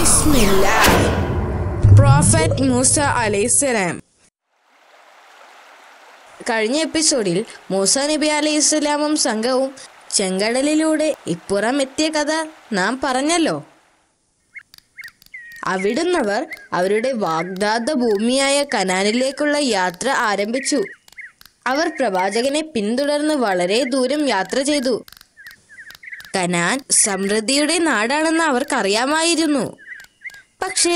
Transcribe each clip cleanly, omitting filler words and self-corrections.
Bismillah. Prophet Musa അലൈഹിസ്സലാം. കഴിഞ്ഞ എപ്പിസോഡിൽ മൂസ നബി അലൈഹിസ്സലാമും സംഘവും ചെങ്കടലിലൂടെ ഇപ്പുറം എത്തിയ കഥ നാം പറഞ്ഞല്ലോ. അവിടുന്നവർ അവരുടെ വാഗ്ദാത ഭൂമിയായ കനാനിലേക്കുള്ള യാത്ര ആരംഭിച്ചു. അവർ പ്രവാചകനെ പിന്തുടർന്ന് വളരെ ദൂരം യാത്ര ചെയ്തു. കനാൻ സമൃദ്ധിയുടെ നാടാണെന്ന് അവർക്കറിയാമായിരുന്നു. പക്ഷേ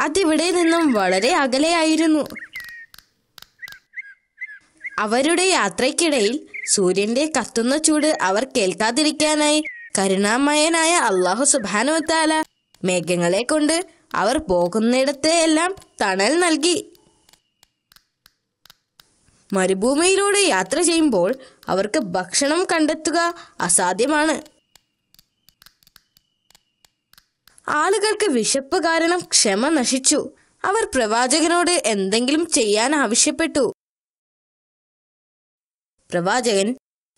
അതിവിടെ നിന്നും വളരെ അകലെയായിരുന്നു. അവരുടെ യാത്രയ്ക്കിടയിൽ സൂര്യന്റെ കത്തുന്ന ചൂട് അവർ കേൾക്കാതിരിക്കാനായി കരുണാമയനായ അല്ലാഹു സുബ്ഹാനഹു വ തആല മേഘങ്ങളെ കൊണ്ട് അവർ പോകുന്നിടത്തെല്ലാം തണൽ നൽകി. മരുഭൂമിയിലൂടെ യാത്ര ചെയ്യുമ്പോൾ അവർക്ക് ഭക്ഷണം കണ്ടെത്തുക അസാധ്യമാണ്. ആളുകൾക്ക് വിശപ്പ് കാരണം ക്ഷമ നശിച്ചു. അവർ പ്രവാചകനോട് എന്തെങ്കിലും ചെയ്യാൻ ആവശ്യപ്പെട്ടു. പ്രവാചകൻ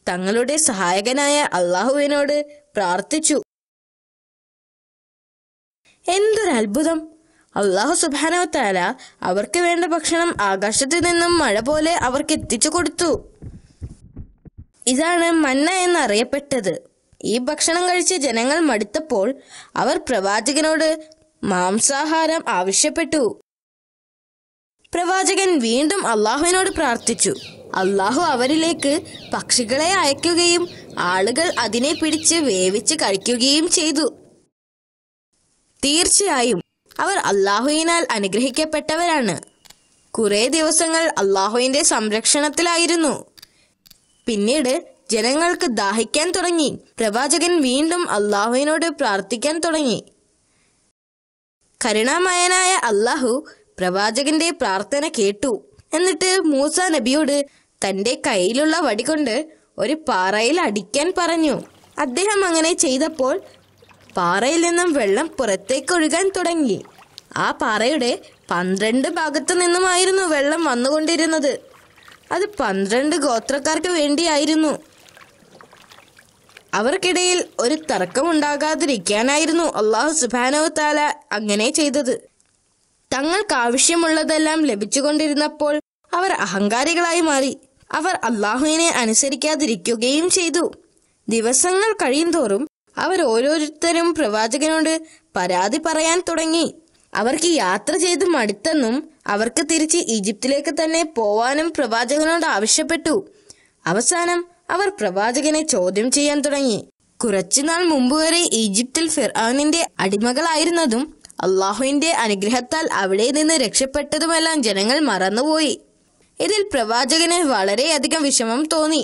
തങ്ങളുടെ സഹായകനായ അല്ലാഹുവിനോട് പ്രാർത്ഥിച്ചു. എന്തൊരത്ഭുതം! അല്ലാഹു സുബ്ഹാനഹു വ തആല അവർക്ക് വേണ്ട ഭക്ഷണം ആകാശത്തു നിന്നും മഴ പോലെ അവർക്ക് എത്തിച്ചു കൊടുത്തു. ഇതാണ് മന്ന എന്നറിയപ്പെട്ടത്. ഈ ഭക്ഷണം കഴിച്ച് ജനങ്ങൾ മടുത്തപ്പോൾ അവർ പ്രവാചകനോട് മാംസാഹാരം ആവശ്യപ്പെട്ടു. പ്രവാചകൻ വീണ്ടും അല്ലാഹുവിനോട് പ്രാർത്ഥിച്ചു. അല്ലാഹു അവരിലേക്ക് പക്ഷികളെ അയക്കുകയും ആളുകൾ അതിനെ പിടിച്ച് വേവിച്ച് കഴിക്കുകയും ചെയ്തു. തീർച്ചയായും അവർ അല്ലാഹുവിനാൽ അനുഗ്രഹിക്കപ്പെട്ടവരാണ്. കുറെ ദിവസങ്ങൾ അല്ലാഹുവിന്റെ സംരക്ഷണത്തിലായിരുന്നു. പിന്നീട് ജനങ്ങൾക്ക് ദാഹിക്കാൻ തുടങ്ങി. പ്രവാചകൻ വീണ്ടും അല്ലാഹുവിനോട് പ്രാർത്ഥിക്കാൻ തുടങ്ങി. കരുണാമയനായ അല്ലാഹു പ്രവാചകന്റെ പ്രാർത്ഥന കേട്ടു. എന്നിട്ട് മൂസ നബിയോട് തന്റെ കയ്യിലുള്ള വടി കൊണ്ട് ഒരു പാറയിൽ അടിക്കാൻ പറഞ്ഞു. അദ്ദേഹം അങ്ങനെ ചെയ്തപ്പോൾ പാറയിൽ നിന്നും വെള്ളം പുറത്തേക്ക് ഒഴുകാൻ തുടങ്ങി. ആ പാറയുടെ 12 ഭാഗത്തു നിന്നുമായിരുന്നു വെള്ളം വന്നുകൊണ്ടിരുന്നത്. അത് 12 ഗോത്രക്കാർക്ക് വേണ്ടിയായിരുന്നു. അവർക്കിടയിൽ ഒരു തർക്കമുണ്ടാകാതിരിക്കാനായിരുന്നു അല്ലാഹു സുബ്ഹാനഹു വ തആല അങ്ങനെ ചെയ്തത്. തങ്ങൾക്ക് ആവശ്യമുള്ളതെല്ലാം ലഭിച്ചുകൊണ്ടിരുന്നപ്പോൾ അവർ അഹങ്കാരികളായി മാറി. അവർ അല്ലാഹുവിനെ അനുസരിക്കാതിരിക്കുകയും ചെയ്തു. ദിവസങ്ങൾ കഴിയുന്തോറും അവർ ഓരോരുത്തരും പ്രവാചകനോട് പരാതി പറയാൻ തുടങ്ങി. അവർക്ക് യാത്ര ചെയ്ത് മടുത്തെന്നും അവർക്ക് തിരിച്ച് ഈജിപ്തിലേക്ക് തന്നെ പോവാനും പ്രവാചകനോട് ആവശ്യപ്പെട്ടു. അവസാനം അവർ പ്രവാചകനെ ചോദ്യം ചെയ്യാൻ തുടങ്ങി. കുറച്ചുനാൾ മുമ്പ് വരെ ഈജിപ്തിൽ ഫിർഔനിന്റെ അടിമകളായിരുന്നതും അല്ലാഹുവിന്റെ അനുഗ്രഹത്താൽ അവിടെ നിന്ന് രക്ഷപ്പെട്ടതുമെല്ലാം ജനങ്ങൾ മറന്നുപോയി. ഇതിൽ പ്രവാചകന് വളരെയധികം വിഷമം തോന്നി.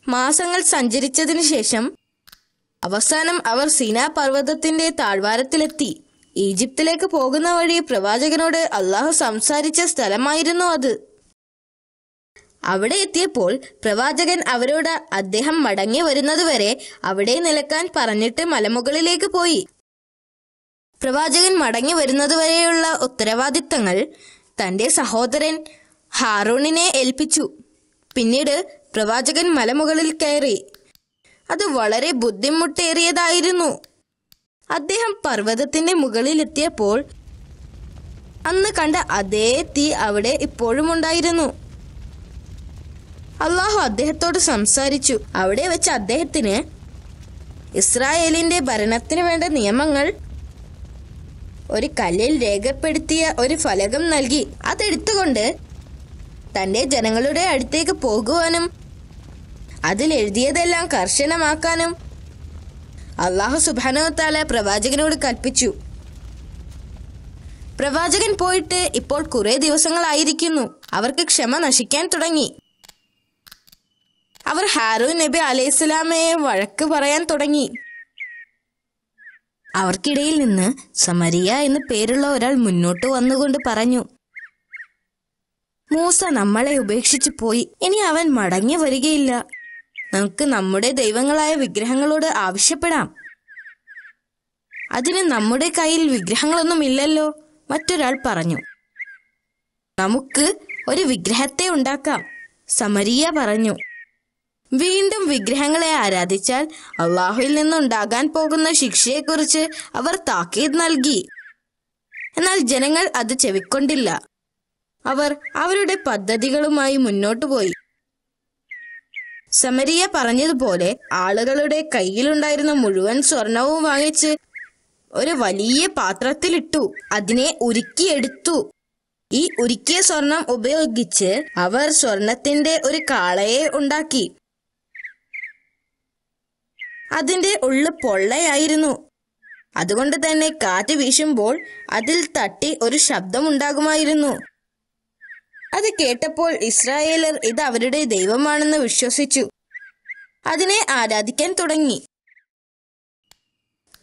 മാസങ്ങൾ സഞ്ചരിച്ചതിനു ശേഷം അവസാനം അവർ സീനാ പർവ്വതത്തിന്റെ താഴ്വാരത്തിലെത്തി. ഈജിപ്തിലേക്ക് പോകുന്ന വഴി പ്രവാചകനോട് അല്ലാഹു സംസാരിച്ച സ്ഥലമായിരുന്നു അത്. അവിടെ എത്തിയപ്പോൾ പ്രവാചകൻ അവരോട് അദ്ദേഹം മടങ്ങി വരുന്നതുവരെ അവിടെ നിൽക്കാൻ പറഞ്ഞിട്ട് മലമുകളിലേക്ക് പോയി. പ്രവാചകൻ മടങ്ങി വരുന്നതുവരെയുള്ള ഉത്തരവാദിത്തങ്ങൾ തന്റെ സഹോദരൻ ഹാറൂണിനെ ഏൽപ്പിച്ചു. പിന്നീട് പ്രവാചകൻ മലമുകളിൽ കയറി. അത് വളരെ ബുദ്ധിമുട്ടേറിയതായിരുന്നു. അദ്ദേഹം പർവ്വതത്തിന്റെ മുകളിലെത്തിയപ്പോൾ അന്ന് കണ്ട അതേ തീ അവിടെ ഇപ്പോഴും ഉണ്ടായിരുന്നു. അല്ലാഹു അദ്ദേഹത്തോട് സംസാരിച്ചു. അവിടെ വെച്ച് അദ്ദേഹത്തിന് ഇസ്രായേലിന്റെ ഭരണത്തിന് വേണ്ട നിയമങ്ങൾ ഒരു കല്ലിൽ രേഖപ്പെടുത്തിയ ഒരു ഫലകം നൽകി. അതെടുത്തുകൊണ്ട് തന്റെ ജനങ്ങളുടെ അടുത്തേക്ക് പോകുവാനും അതിൽ എഴുതിയതെല്ലാം കർശനമാക്കാനും അല്ലാഹു സുബ്ഹാനഹു വ തആല പ്രവാചകനോട് കൽപ്പിച്ചു. പ്രവാചകൻ പോയിട്ട് ഇപ്പോൾ കുറെ ദിവസങ്ങളായിരിക്കുന്നു. അവർക്ക് ക്ഷമ നശിക്കാൻ തുടങ്ങി. അവർ ഹാറൂൻ നബി അലൈഹിസ്സലാമയെ വഴക്ക് പറയാൻ തുടങ്ങി. അവർക്കിടയിൽ നിന്ന് സമരിയ എന്ന് പേരുള്ള ഒരാൾ മുന്നോട്ട് വന്നുകൊണ്ട് പറഞ്ഞു, മൂസ നമ്മളെ ഉപേക്ഷിച്ചു പോയി. ഇനി അവൻ മടങ്ങി വരികയില്ല. നമുക്ക് നമ്മുടെ ദൈവങ്ങളായ വിഗ്രഹങ്ങളോട് ആവശ്യപ്പെടാം. അതിന് നമ്മുടെ കയ്യിൽ വിഗ്രഹങ്ങളൊന്നും ഇല്ലല്ലോ. മറ്റൊരാൾ പറഞ്ഞു, നമുക്ക് ഒരു വിഗ്രഹത്തെ ഉണ്ടാക്കാം. സമരിയ പറഞ്ഞു, വീണ്ടും വിഗ്രഹങ്ങളെ ആരാധിച്ചാൽ അള്ളാഹുവിൽ നിന്നുണ്ടാകാൻ പോകുന്ന ശിക്ഷയെക്കുറിച്ച് അവർ താക്കീത് നൽകി. എന്നാൽ ജനങ്ങൾ അത് ചെവിക്കൊണ്ടില്ല. അവർ അവരുടെ പദ്ധതികളുമായി മുന്നോട്ടു പോയി. സമരിയ പറഞ്ഞതുപോലെ ആളുകളുടെ കയ്യിലുണ്ടായിരുന്ന മുഴുവൻ സ്വർണവും വാങ്ങിച്ച് ഒരു വലിയ പാത്രത്തിലിട്ടു. അതിനെ ഉരുക്കിയെടുത്തു. ഈ ഉരുക്കിയ സ്വർണം ഉപയോഗിച്ച് അവർ സ്വർണത്തിന്റെ ഒരു കാളയെ ഉണ്ടാക്കി. അതിന്റെ ഉള്ളു പൊള്ളയായിരുന്നു. അതുകൊണ്ട് തന്നെ കാറ്റ് വീശുമ്പോൾ അതിൽ തട്ടി ഒരു ശബ്ദമുണ്ടാകുമായിരുന്നു. അത് കേട്ടപ്പോൾ ഇസ്രായേലർ ഇത് അവരുടെ ദൈവമാണെന്ന് വിശ്വസിച്ചു. അതിനെ ആരാധിക്കാൻ തുടങ്ങി.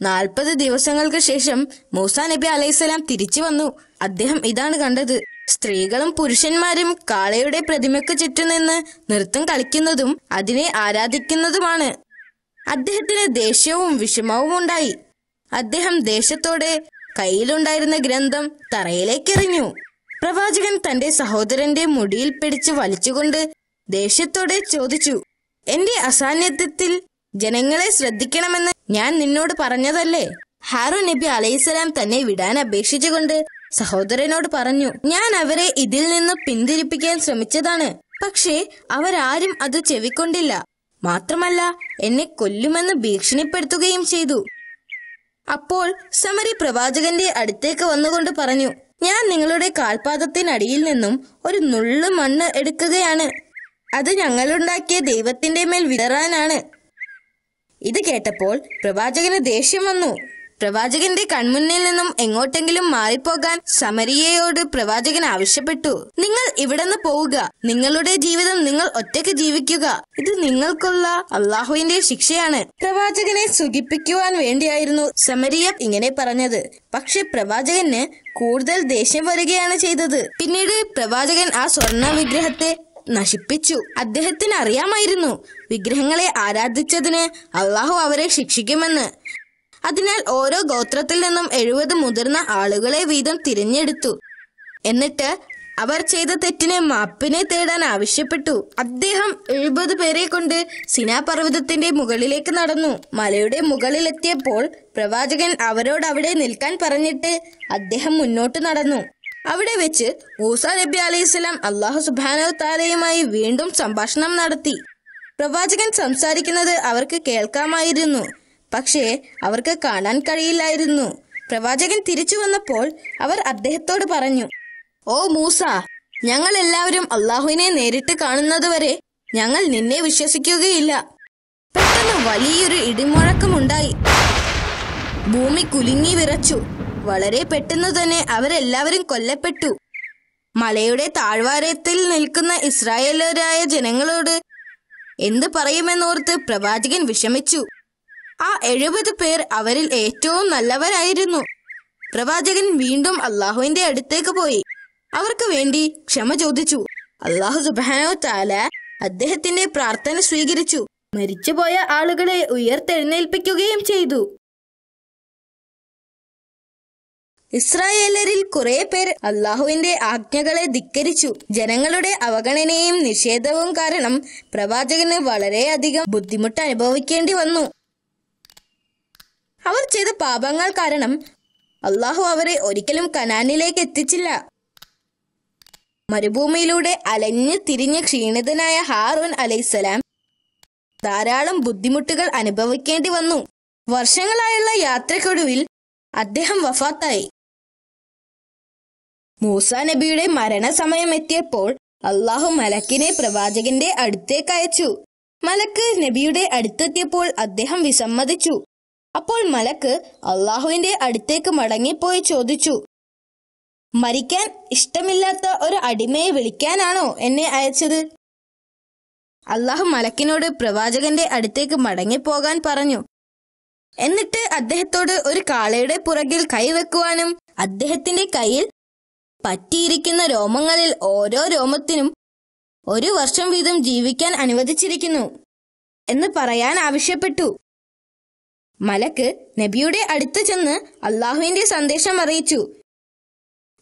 40 ദിവസങ്ങൾക്ക് ശേഷം മൂസാ നബി അലൈഹിസ്സലാം തിരിച്ചു വന്നു. അദ്ദേഹം ഇതാണ് കണ്ടത്. സ്ത്രീകളും പുരുഷന്മാരും കാളയുടെ പ്രതിമയ്ക്ക് ചുറ്റും നിന്ന് നൃത്തം കളിക്കുന്നതും അതിനെ ആരാധിക്കുന്നതുമാണ്. അദ്ദേഹത്തിന് ദേഷ്യവും വിഷമവും ഉണ്ടായി. അദ്ദേഹം ദേഷ്യത്തോടെ കയ്യിലുണ്ടായിരുന്ന ഗ്രന്ഥം തറയിലേക്കെറിഞ്ഞു. പ്രവാചകൻ തന്റെ സഹോദരന്റെ മുടിയിൽ പിടിച്ച് വലിച്ചുകൊണ്ട് ദേഷ്യത്തോടെ ചോദിച്ചു, എന്റെ അസാന്നിധ്യത്തിൽ ജനങ്ങളെ ശ്രദ്ധിക്കണമെന്ന് ഞാൻ നിന്നോട് പറഞ്ഞതല്ലേ? ഹാറൂൻ നബി അലൈഹിസ്സലാം തന്നെ വിടാൻ അപേക്ഷിച്ചുകൊണ്ട് സഹോദരനോട് പറഞ്ഞു, ഞാൻ അവരെ ഇതിൽ നിന്ന് പിന്തിരിപ്പിക്കാൻ ശ്രമിച്ചതാണ്. പക്ഷേ അവരാരും അത് ചെവിക്കൊണ്ടില്ല. മാത്രമല്ല എന്നെ കൊല്ലുമെന്ന് ഭീഷണിപ്പെടുത്തുകയും ചെയ്തു. അപ്പോൾ സമരി പ്രവാചകന്റെ അടുത്തേക്ക് വന്നുകൊണ്ട് പറഞ്ഞു, ഞാൻ നിങ്ങളുടെ കാൽപാദത്തിനടിയിൽ നിന്നും ഒരു നുള്ളു മണ്ണ് എടുക്കുകയാണ്. അത് ഞങ്ങളുണ്ടാക്കിയ ദൈവത്തിന്റെ മേൽ വിതറാനാണ്. ഇത് കേട്ടപ്പോൾ പ്രവാചകന് ദേഷ്യം വന്നു. പ്രവാചകന്റെ കൺമുന്നിൽ നിന്നും എങ്ങോട്ടെങ്കിലും മാറിപ്പോകാൻ സമരിയയോട് പ്രവാചകൻ ആവശ്യപ്പെട്ടു. നിങ്ങൾ ഇവിടുന്ന് പോവുക. നിങ്ങളുടെ ജീവിതം നിങ്ങൾ ഒറ്റയ്ക്ക് ജീവിക്കുക. ഇത് നിങ്ങൾക്കുള്ള അള്ളാഹുവിന്റെ ശിക്ഷയാണ്. പ്രവാചകനെ സുഖിപ്പിക്കുവാൻ വേണ്ടിയായിരുന്നു സമരിയ ഇങ്ങനെ പറഞ്ഞത്. പക്ഷെ പ്രവാചകന് കൂടുതൽ ദേഷ്യം വരികയാണ് ചെയ്തത്. പിന്നീട് പ്രവാചകൻ ആ സ്വർണ്ണ വിഗ്രഹത്തെ നശിപ്പിച്ചു. അദ്ദേഹത്തിന് അറിയാമായിരുന്നു വിഗ്രഹങ്ങളെ ആരാധിച്ചതിന് അള്ളാഹു അവരെ ശിക്ഷിക്കുമെന്ന്. അതിനാൽ ഓരോ ഗോത്രത്തിൽ നിന്നും 70 മുതിർന്ന ആളുകളെ വീതം തിരഞ്ഞെടുത്തു. എന്നിട്ട് അവർ ചെയ്ത തെറ്റിന് മാപ്പിനെ തേടാൻ ആവശ്യപ്പെട്ടു. അദ്ദേഹം 70 പേരെ കൊണ്ട് സിനാ പർവ്വതത്തിന്റെ മുകളിലേക്ക് നടന്നു. മലയുടെ മുകളിലെത്തിയപ്പോൾ പ്രവാചകൻ അവരോട് അവിടെ നിൽക്കാൻ പറഞ്ഞിട്ട് അദ്ദേഹം മുന്നോട്ട് നടന്നു. അവിടെ വെച്ച് മൂസാ നബി അലൈഹിസ്സലാം അല്ലാഹു സുബ്ഹാനഹു തആലയുമായി വീണ്ടും സംഭാഷണം നടത്തി. പ്രവാചകൻ സംസാരിക്കുന്നത് അവർക്ക് കേൾക്കാമായിരുന്നു. പക്ഷേ അവർക്ക് കാണാൻ കഴിയില്ലായിരുന്നു. പ്രവാചകൻ തിരിച്ചു വന്നപ്പോൾ അവർ അദ്ദേഹത്തോട് പറഞ്ഞു, ഓ മൂസ, ഞങ്ങൾ എല്ലാവരും അള്ളാഹുവിനെ നേരിട്ട് കാണുന്നതുവരെ ഞങ്ങൾ നിന്നെ വിശ്വസിക്കുകയില്ല. പെട്ടെന്ന് വലിയൊരു ഇടിമുഴക്കമുണ്ടായി. ഭൂമി കുലുങ്ങി വിറച്ചു. വളരെ പെട്ടെന്ന് തന്നെ അവരെല്ലാവരും കൊല്ലപ്പെട്ടു. മലയുടെ താഴ്വാരത്തിൽ നിൽക്കുന്ന ഇസ്രായേലരായ ജനങ്ങളോട് എന്ത് പറയുമെന്നോർത്ത് പ്രവാചകൻ വിഷമിച്ചു. ആ 70 പേർ അവരിൽ ഏറ്റവും നല്ലവരായിരുന്നു. പ്രവാചകൻ വീണ്ടും അള്ളാഹുവിന്റെ അടുത്തേക്ക് പോയി അവർക്ക് വേണ്ടി ക്ഷമ ചോദിച്ചു. അള്ളാഹു സുബ്ഹാനഹു തആല അദ്ദേഹത്തിന്റെ പ്രാർത്ഥന സ്വീകരിച്ചു. മരിച്ചുപോയ ആളുകളെ ഉയർത്തെഴുന്നേൽപ്പിക്കുകയും ചെയ്തു. ഇസ്രായേലരിൽ കുറെ പേർ അള്ളാഹുവിന്റെ ആജ്ഞകളെ ധിക്കരിച്ചു. ജനങ്ങളുടെ അവഗണനയും നിഷേധവും കാരണം പ്രവാചകന് വളരെയധികം ബുദ്ധിമുട്ട് അനുഭവിക്കേണ്ടി വന്നു. അവർ ചെയ്ത പാപങ്ങൾ കാരണം അള്ളാഹു അവരെ ഒരിക്കലും കനാനിലേക്ക് എത്തിച്ചില്ല. മരുഭൂമിയിലൂടെ അലഞ്ഞു തിരിഞ്ഞ് ക്ഷീണിതനായ ഹാറൂൻ അലൈഹിസ്സലാം ധാരാളം ബുദ്ധിമുട്ടുകൾ അനുഭവിക്കേണ്ടി വന്നു. വർഷങ്ങളായുള്ള യാത്രക്കൊടുവിൽ അദ്ദേഹം വഫാത്തായി. മൂസാ നബിയുടെ മരണസമയം എത്തിയപ്പോൾ അള്ളാഹു മലക്കിനെ പ്രവാചകന്റെ അടുത്തേക്ക് അയച്ചു. മലക്ക് നബിയുടെ അടുത്തെത്തിയപ്പോൾ അദ്ദേഹം വിസമ്മതിച്ചു. അപ്പോൾ മലക്ക് അള്ളാഹുവിന്റെ അടുത്തേക്ക് മടങ്ങിപ്പോയി ചോദിച്ചു, മരിക്കാൻ ഇഷ്ടമില്ലാത്ത ഒരു അടിമയെ വിളിക്കാനാണോ എന്നെ അയച്ചത്? അള്ളാഹു മലക്കിനോട് പ്രവാചകന്റെ അടുത്തേക്ക് മടങ്ങിപ്പോകാൻ പറഞ്ഞു. എന്നിട്ട് അദ്ദേഹത്തോട് ഒരു കാളയുടെ പുറകിൽ കൈവെക്കുവാനും അദ്ദേഹത്തിന്റെ കയ്യിൽ പറ്റിയിരിക്കുന്ന രോമങ്ങളിൽ ഓരോ രോമത്തിനും 1 വർഷം വീതം ജീവിക്കാൻ അനുവദിച്ചിരിക്കുന്നു എന്ന് പറയാൻ ആവശ്യപ്പെട്ടു. മലക്ക് നബിയുടെ അടുത്ത് ചെന്ന് അള്ളാഹുവിന്റെ സന്ദേശം അറിയിച്ചു.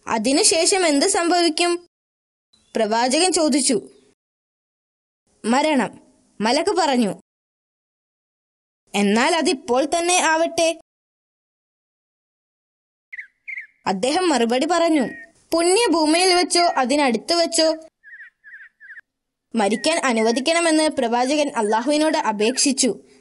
അതിനുശേഷം എന്ത് സംഭവിക്കും? പ്രവാചകൻ ചോദിച്ചു. മരണം, മലക്ക് പറഞ്ഞു. എന്നാൽ അതിപ്പോൾ തന്നെ ആവട്ടെ. അദ്ദേഹം മറുപടി പറഞ്ഞു, പുണ്യഭൂമിയിൽ വെച്ചോ അതിനടുത്ത് വെച്ചോ മരിക്കാൻ അനുവദിക്കണമെന്ന് പ്രവാചകൻ അള്ളാഹുവിനോട് അപേക്ഷിച്ചു.